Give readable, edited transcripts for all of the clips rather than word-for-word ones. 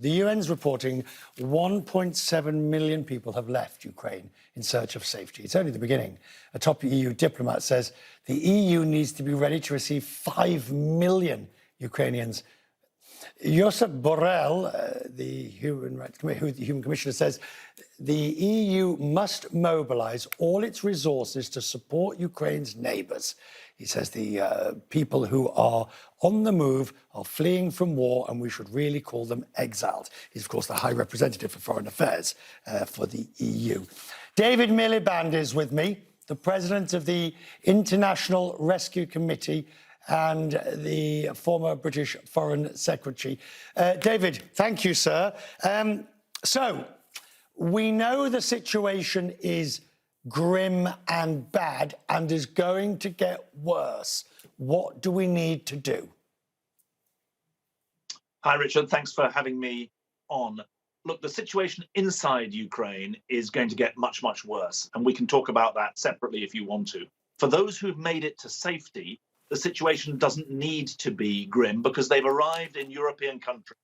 The UN's reporting 1.7 million people have left Ukraine in search of safety. It's only the beginning. A top EU diplomat says the EU needs to be ready to receive 5 million Ukrainians. Josep Borrell, the Human Commissioner, says the EU must mobilise all its resources to support Ukraine's neighbours. He says the people who are on the move are fleeing from war, and we should really call them exiled. He's, of course, the High Representative for Foreign Affairs for the EU. David Miliband is with me, the President of the International Rescue Committee and the former British Foreign Secretary. David, thank you, sir. So, we know the situation is grim and bad and is going to get worse. What do we need to do? Hi, Richard. Thanks for having me on. Look, the situation inside Ukraine is going to get much, much worse, and we can talk about that separately if you want to. For those who've made it to safety, the situation doesn't need to be grim because they've arrived in European countries.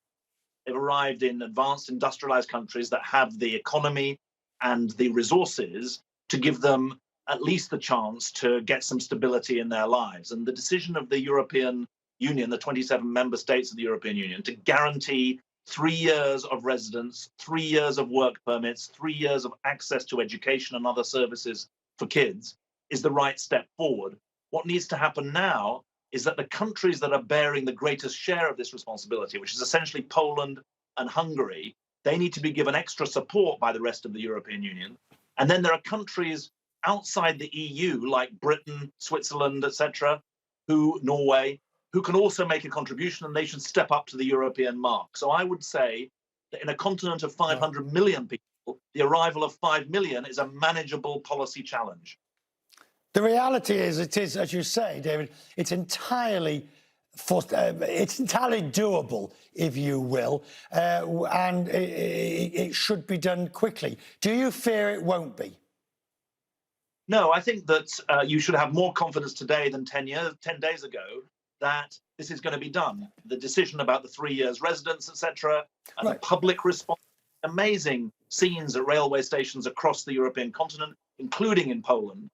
They've arrived in advanced industrialized countries that have the economy and the resources to give them at least the chance to get some stability in their lives. And the decision of the European Union, the 27 member states of the European Union, to guarantee 3 years of residence, 3 years of work permits, 3 years of access to education and other services for kids is the right step forward. What needs to happen now is that the countries that are bearing the greatest share of this responsibility, which is essentially Poland and Hungary, they need to be given extra support by the rest of the European Union. And then there are countries outside the EU, like Britain, Switzerland, etc., Norway, who can also make a contribution, and they should step up to the European mark. So I would say that in a continent of 500 million people, the arrival of 5 million is a manageable policy challenge. The reality is, it is, as you say, David, it's entirely doable, if you will, and it should be done quickly. Do you fear it won't be? No, I think that you should have more confidence today than 10 days ago that this is going to be done. The decision about the 3 years residence, etc., and the public response, amazing scenes at railway stations across the European continent, including in Poland.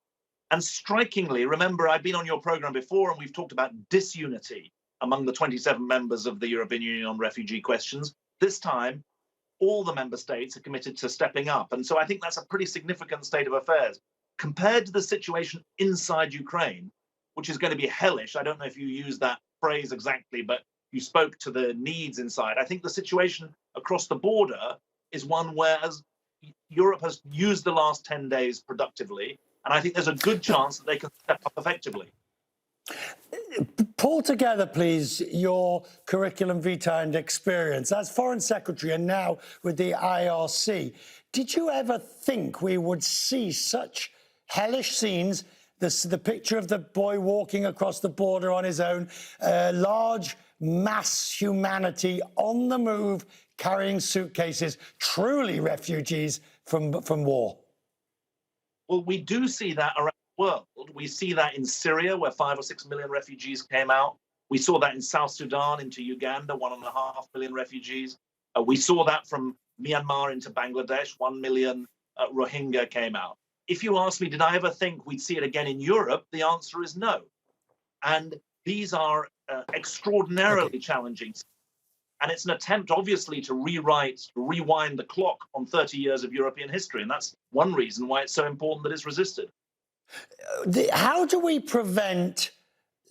And strikingly, remember, I've been on your program before and we've talked about disunity among the 27 members of the European Union on refugee questions. This time, all the member states are committed to stepping up. And so I think that's a pretty significant state of affairs. Compared to the situation inside Ukraine, which is going to be hellish, I don't know if you use that phrase exactly, but you spoke to the needs inside. I think the situation across the border is one where Europe has used the last 10 days productively, and I think there's a good chance that they can step up effectively. Pull together, please, your curriculum vitae and experience as Foreign Secretary and now with the IRC. Did you ever think we would see such hellish scenes? The picture of the boy walking across the border on his own, large mass humanity on the move, carrying suitcases, truly refugees from war. Well, we do see that around the world. We see that in Syria, where 5 or 6 million refugees came out. We saw that in South Sudan into Uganda, 1.5 million refugees. We saw that from Myanmar into Bangladesh, 1 million Rohingya came out. If you ask me, did I ever think we'd see it again in Europe? The answer is no. And these are extraordinarily challenging. And it's an attempt, obviously, to rewind the clock on 30 years of European history. And that's one reason why it's so important that it's resisted. How do we prevent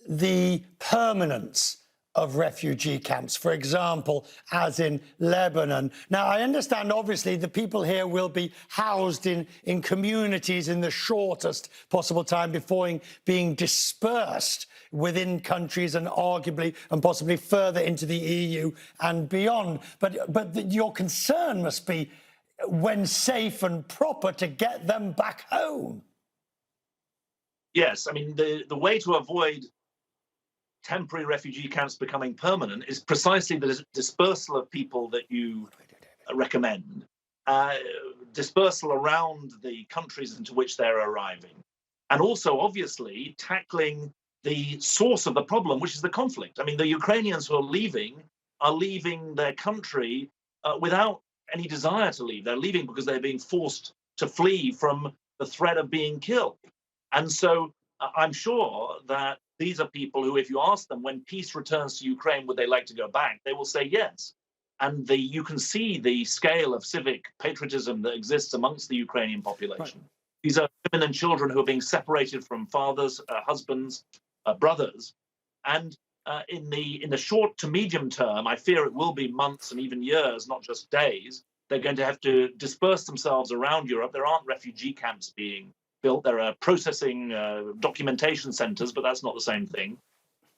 the permanence of refugee camps, for example, as in Lebanon? Now, I understand, obviously, the people here will be housed in communities in the shortest possible time before being dispersed within countries and arguably and possibly further into the EU and beyond. But your concern must be, when safe and proper, to get them back home. Yes, I mean, the way to avoid temporary refugee camps becoming permanent is precisely the dispersal of people that you recommend, dispersal around the countries into which they're arriving, and also, obviously, tackling the source of the problem, which is the conflict. I mean, the Ukrainians who are leaving their country without any desire to leave. They're leaving because they're being forced to flee from the threat of being killed. And so I'm sure that these are people who, if you ask them when peace returns to Ukraine, would they like to go back? They will say yes. And you can see the scale of civic patriotism that exists amongst the Ukrainian population. Right. These are women and children who are being separated from fathers, husbands, brothers. And in the short to medium term, I fear it will be months and even years, not just days. They're going to have to disperse themselves around Europe. There aren't refugee camps being built. There are processing documentation centers, but that's not the same thing.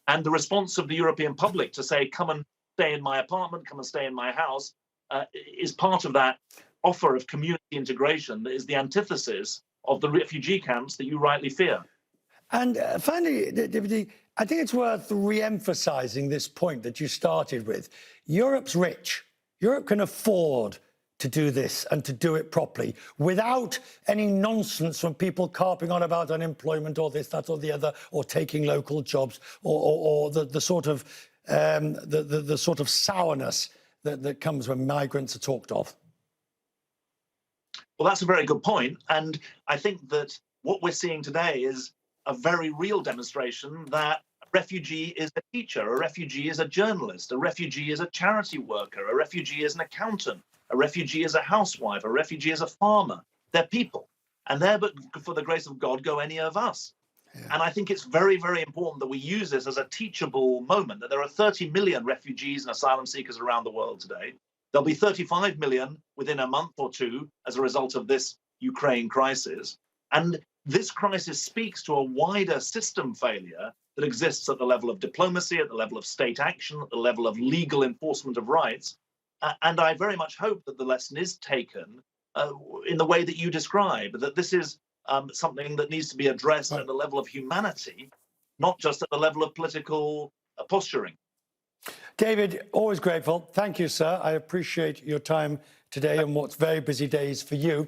And the response of the European public to say, come and stay in my apartment, come and stay in my house, is part of that offer of community integration that is the antithesis of the refugee camps that you rightly fear. And finally, David, I think it's worth re-emphasizing this point that you started with. Europe's rich. Europe can afford to do this and to do it properly without any nonsense from people carping on about unemployment or this, that or the other, or taking local jobs, or the sort of the sort of sourness that comes when migrants are talked of. Well, that's a very good point. And I think that what we're seeing today is a very real demonstration that a refugee is a teacher, a refugee is a journalist, a refugee is a charity worker, a refugee is an accountant, a refugee is a housewife, a refugee is a farmer. They're people. And they're, but for the grace of God, go any of us. Yeah. And I think it's very, very important that we use this as a teachable moment, that there are 30 million refugees and asylum seekers around the world today. There'll be 35 million within a month or two as a result of this Ukraine crisis. And this crisis speaks to a wider system failure that exists at the level of diplomacy, at the level of state action, at the level of legal enforcement of rights. And I very much hope that the lesson is taken in the way that you describe, that this is something that needs to be addressed at the level of humanity, not just at the level of political posturing. David, always grateful. Thank you, sir. I appreciate your time today on what's very busy days for you.